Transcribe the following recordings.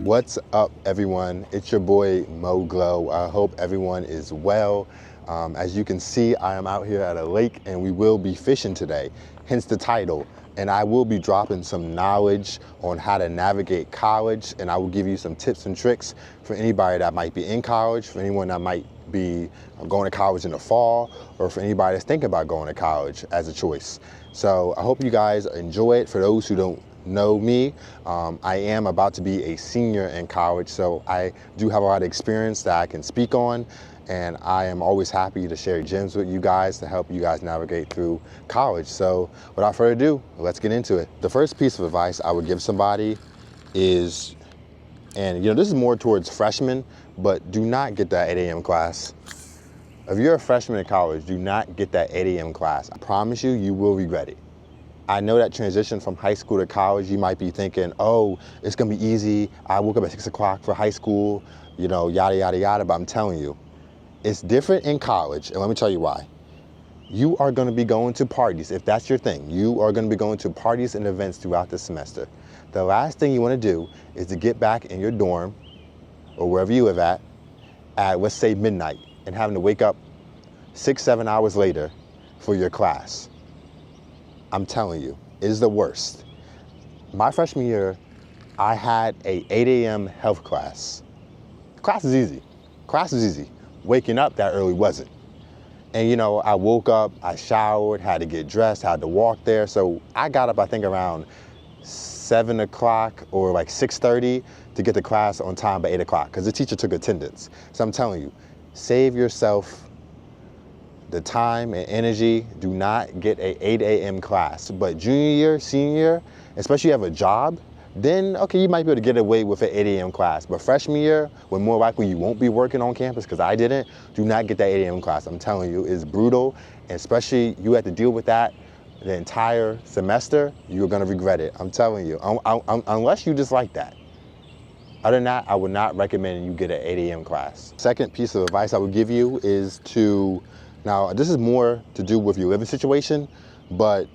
What's up, everyone? It's your boy Mo Glow. I hope everyone is well. As you can see, I am out here at a lake and we will be fishing today, hence the title. And I will be dropping some knowledge on how to navigate college, and I will give you some tips and tricks for anybody that might be in college, for anyone that might be going to college in the fall, or for anybody that's thinking about going to college as a choice. So I hope you guys enjoy it. For those who don't know me, I am about to be a senior in college, so I do have a lot of experience that I can speak on, and I am always happy to share gems with you guys to help you guys navigate through college. So without further ado, let's get into it. The first piece of advice I would give somebody is, and this is more towards freshmen, but do not get that 8 a.m. class. If you're a freshman in college, do not get that 8 a.m. class. I promise you, you will regret it. I know that transition from high school to college, you might be thinking, oh, it's gonna be easy. I woke up at 6 o'clock for high school, yada, yada, yada, but I'm telling you, it's different in college, and let me tell you why. You are gonna be going to parties, if that's your thing. You are gonna be going to parties and events throughout the semester. The last thing you wanna do is to get back in your dorm, or wherever you live at, let's say midnight, and having to wake up 6-7 hours later for your class. I'm telling you, it is the worst. My freshman year, I had a 8 a.m. health class. Class is easy. Class is easy. Waking up that early wasn't. And I woke up, I showered, had to get dressed, had to walk there. So I got up, I think around 7 o'clock or like 6:30 to get to class on time by 8 o'clock because the teacher took attendance. So I'm telling you, save yourself the time and energy. Do not get a 8 a.m. class. But junior year, senior year, especially if you have a job, then okay, you might be able to get away with an 8 a.m. class. But freshman year, when more likely you won't be working on campus, because I didn't, do not get that 8 a.m. class. I'm telling you, it's brutal, and especially you have to deal with that the entire semester, you're gonna regret it. I'm telling you, unless you just like that. Other than that, I would not recommend you get an 8 a.m. class. Second piece of advice I would give you is to, now this is more to do with your living situation, but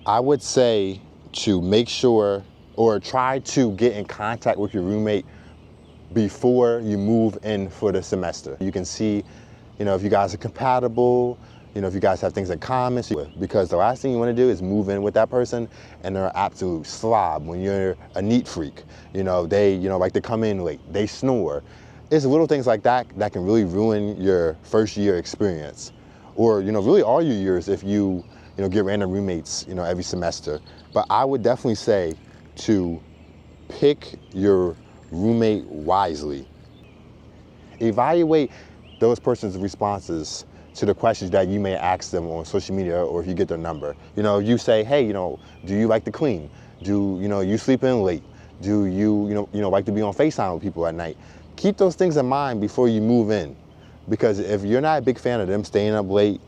I would say to make sure or try to get in contact with your roommate before you move in for the semester. You can see, if you guys are compatible, if you guys have things in common, because the last thing you want to do is move in with that person and they're an absolute slob. When you're a neat freak, they like to come in late, they snore. It's little things like that that can really ruin your first year experience, or really all your years if you get random roommates every semester. But I would definitely say to pick your roommate wisely. Evaluate those person's responses to the questions that you may ask them on social media, or if you get their number. You say, hey, do you like to clean? Do you sleep in late? Do you like to be on FaceTime with people at night? Keep those things in mind before you move in, because if you're not a big fan of them staying up late,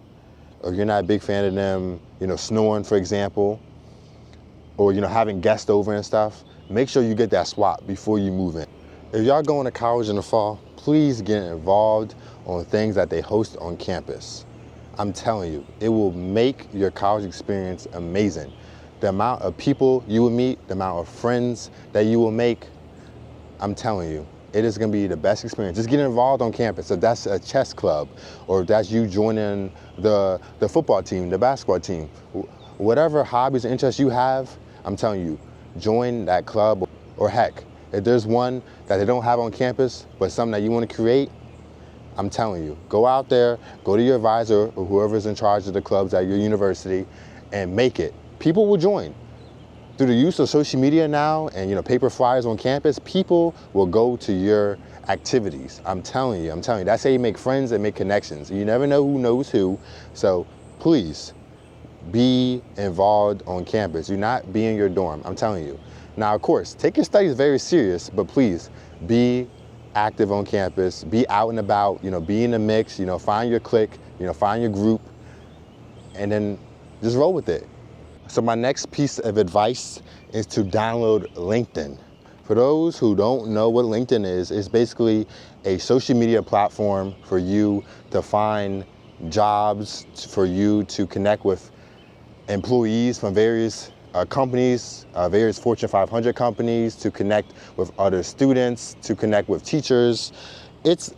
or you're not a big fan of them, snoring, for example, or having guests over and stuff, make sure you get that swap before you move in. If y'all going to college in the fall, please get involved on things that they host on campus. I'm telling you, it will make your college experience amazing. The amount of people you will meet, the amount of friends that you will make, I'm telling you, it is gonna be the best experience. Just get involved on campus. If that's a chess club, or if that's you joining the football team, the basketball team, whatever hobbies and interests you have, I'm telling you, join that club. Or heck, if there's one that they don't have on campus, but something that you want to create, I'm telling you, go out there, go to your advisor or whoever's in charge of the clubs at your university and make it. People will join. Through the use of social media now and paper flyers on campus, people will go to your activities. I'm telling you, that's how you make friends and make connections. You never know who knows who, so please be involved on campus. Do not be in your dorm, I'm telling you. Now, of course, take your studies very serious, but please be active on campus, be out and about, be in the mix, find your clique, find your group, and then just roll with it. So my next piece of advice is to download LinkedIn. For those who don't know what LinkedIn is, it's basically a social media platform for you to find jobs, for you to connect with employees from various companies, various Fortune 500 companies, to connect with other students, to connect with teachers. It's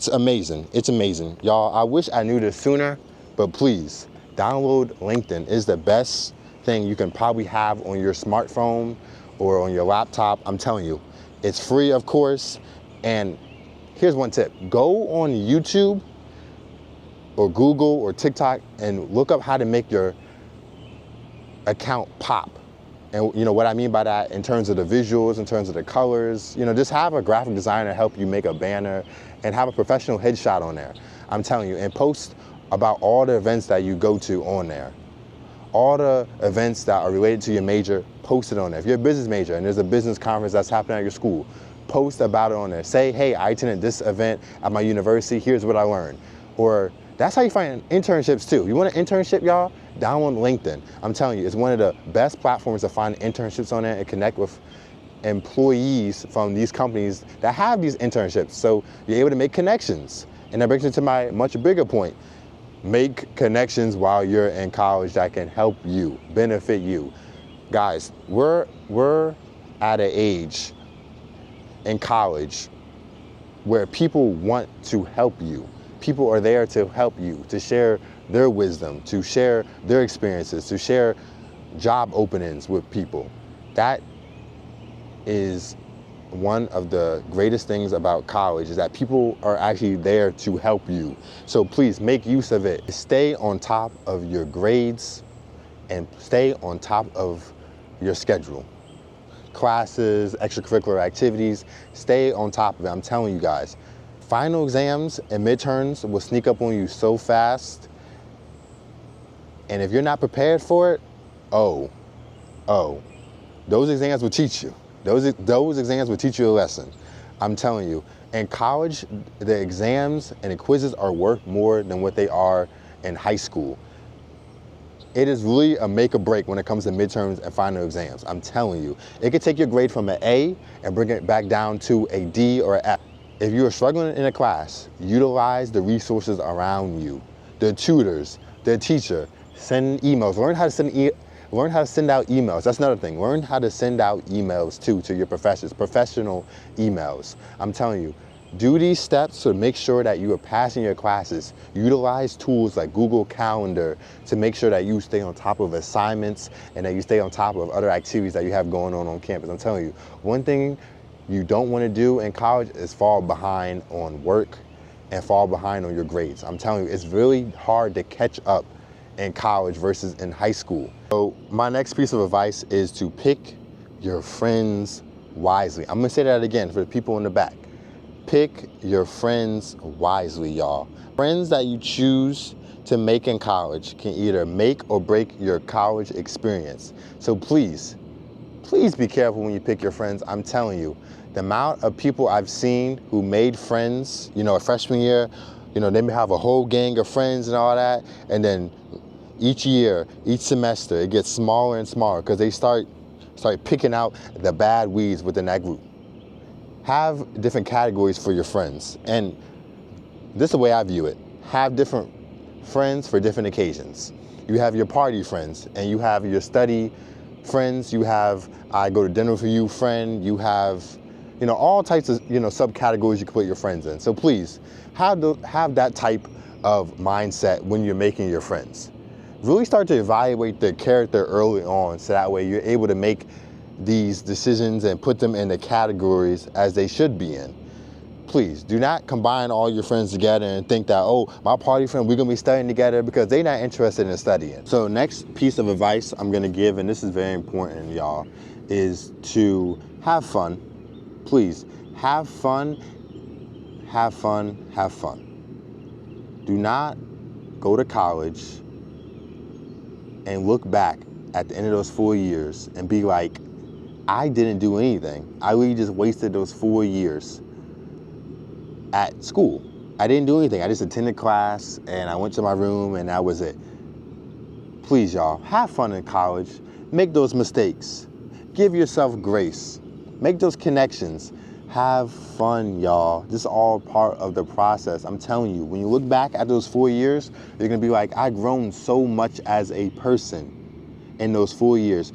amazing. It's amazing. Y'all, I wish I knew this sooner, but please, download LinkedIn. It's the best thing you can probably have on your smartphone or on your laptop. I'm telling you, it's free, of course. And here's one tip. Go on YouTube or Google or TikTok and look up how to make your account pop. And you know what I mean by that in terms of the visuals, in terms of the colors, you know, just have a graphic designer help you make a banner and have a professional headshot on there. I'm telling you, and post about all the events that you go to on there. All the events that are related to your major, post it on there. If you're a business major and there's a business conference that's happening at your school, post about it on there. Say, hey, I attended this event at my university, here's what I learned. Or that's how you find internships too. You want an internship, y'all? Download LinkedIn. I'm telling you, it's one of the best platforms to find internships on there and connect with employees from these companies that have these internships. So you're able to make connections. And that brings me to my much bigger point. Make connections while you're in college that can help you, benefit you. Guys, we're at an age in college where people want to help you. People are there to help you, to share their wisdom, to share their experiences, to share job openings with people. That is one of the greatest things about college, is that people are actually there to help you. So please make use of it. Stay on top of your grades and stay on top of your schedule. Classes, extracurricular activities, stay on top of it. I'm telling you guys, final exams and midterms will sneak up on you so fast. And if you're not prepared for it, those exams will teach you. Those exams will teach you a lesson. I'm telling you. In college, the exams and the quizzes are worth more than what they are in high school. It is really a make or break when it comes to midterms and final exams. I'm telling you. It could take your grade from an A and bring it back down to a D or an F. If you are struggling in a class, utilize the resources around you. The tutors, the teacher, send emails. Learn how to send out emails. That's another thing. Learn how to send out emails too to your professors, professional emails. I'm telling you, do these steps to make sure that you are passing your classes. Utilize tools like Google Calendar to make sure that you stay on top of assignments and that you stay on top of other activities that you have going on campus. I'm telling you, one thing you don't want to do in college is fall behind on work and fall behind on your grades. I'm telling you, it's really hard to catch up in college versus in high school. So my next piece of advice is to pick your friends wisely. I'm gonna say that again for the people in the back. Pick your friends wisely, y'all. Friends that you choose to make in college can either make or break your college experience. So please be careful when you pick your friends. I'm telling you, the amount of people I've seen who made friends, you know, a freshman year, you know, they may have a whole gang of friends and all that, and then each year, each semester, it gets smaller and smaller because they start picking out the bad weeds within that group. Have different categories for your friends. And this is the way I view it. Have different friends for different occasions. You have your party friends, and you have your study friends. You have I go to dinner with you friend. You have, you know, all types of, you know, subcategories you can put your friends in. So please have that type of mindset when you're making your friends. Really start to evaluate their character early on, so that way you're able to make these decisions and put them in the categories as they should be in. Please do not combine all your friends together and think that, oh, my party friend, we're gonna be studying together, because they're not interested in studying. So next piece of advice I'm gonna give, and this is very important, y'all, is to have fun. Please, have fun, have fun, have fun. Do not go to college and look back at the end of those 4 years and be like, I didn't do anything. I really just wasted those 4 years at school. I didn't do anything. I just attended class and I went to my room and that was it. Please, y'all, have fun in college. Make those mistakes. Give yourself grace. Make those connections. Have fun, y'all. This is all part of the process. I'm telling you, when you look back at those 4 years, you're gonna be like, I've grown so much as a person. in those 4 years.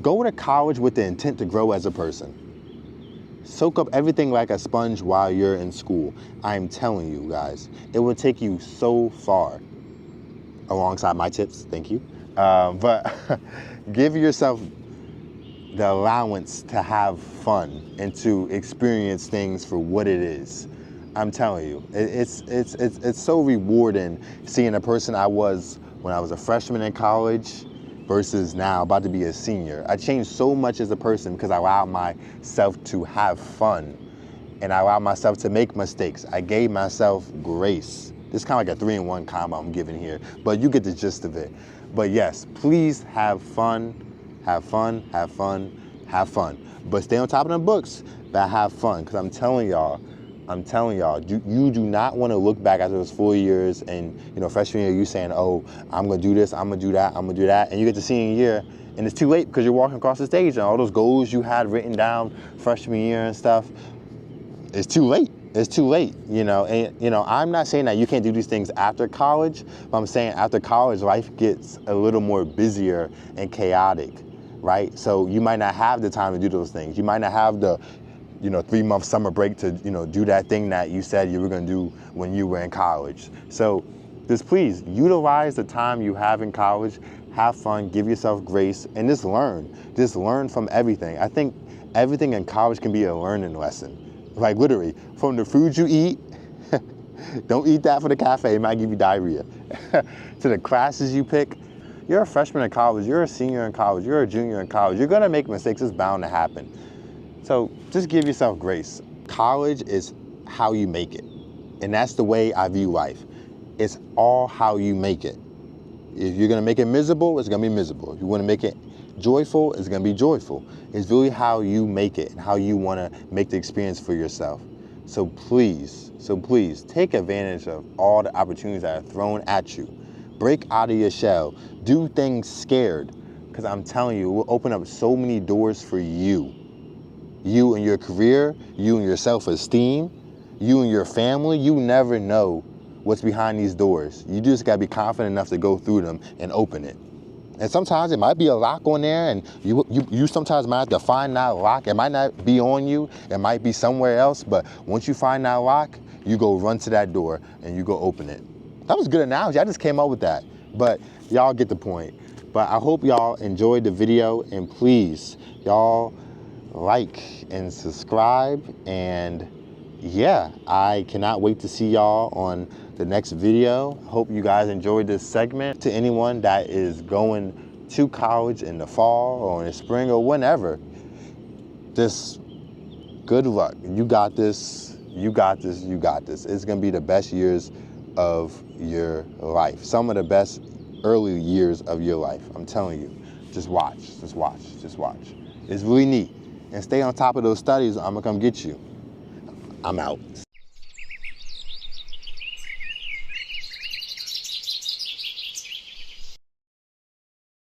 Go to college with the intent to grow as a person. Soak up everything like a sponge while you're in school. I'm telling you guys, it will take you so far. Alongside my tips, thank you. But give yourself the allowance to have fun and to experience things for what it is. I'm telling you, it's so rewarding seeing a person I was when I was a freshman in college versus now about to be a senior. I changed so much as a person because I allowed myself to have fun and I allowed myself to make mistakes. I gave myself grace. This is kind of like a 3-in-1 combo I'm giving here, but you get the gist of it. But yes, please have fun, have fun, have fun, have fun. But stay on top of them books, but have fun, because I'm telling y'all, you do not want to look back after those 4 years and, freshman year, you saying, oh, I'm going to do this, I'm going to do that, I'm going to do that. And you get to senior year and it's too late because you're walking across the stage and all those goals you had written down freshman year and stuff, it's too late. It's too late, And, I'm not saying that you can't do these things after college, but I'm saying after college, life gets a little more busier and chaotic, right? So you might not have the time to do those things. You might not have the 3-month summer break to, do that thing that you said you were going to do when you were in college. So just please utilize the time you have in college, have fun, give yourself grace, and just learn from everything. I think everything in college can be a learning lesson. Like literally, from the food you eat, don't eat that for the cafe, it might give you diarrhea, to the classes you pick. You're a freshman in college, you're a senior in college, you're a junior in college, you're gonna make mistakes, it's bound to happen. So just give yourself grace. College is how you make it. And that's the way I view life. It's all how you make it. If you're gonna make it miserable, it's gonna be miserable. If you wanna make it joyful, it's gonna be joyful. It's really how you make it and how you wanna make the experience for yourself. So please, take advantage of all the opportunities that are thrown at you. Break out of your shell. Do things scared, because I'm telling you, it will open up so many doors for you. You and your career, you and your self-esteem, you and your family. You never know what's behind these doors. You just gotta be confident enough to go through them and open it. And sometimes it might be a lock on there, and you sometimes might have to find that lock. It might not be on you, it might be somewhere else, but once you find that lock, you go run to that door and you go open it. That was a good analogy, I just came up with that. But y'all get the point. But I hope y'all enjoyed the video, and please, y'all like and subscribe, and yeah, I cannot wait to see y'all on the next video. Hope you guys enjoyed this segment. To anyone that is going to college in the fall or in the spring or whenever, just good luck. You got this, you got this, you got this. It's gonna be the best years of your life. Some of the best early years of your life. I'm telling you, just watch, just watch, just watch. It's really neat. And stay on top of those studies, I'm gonna come get you. I'm out.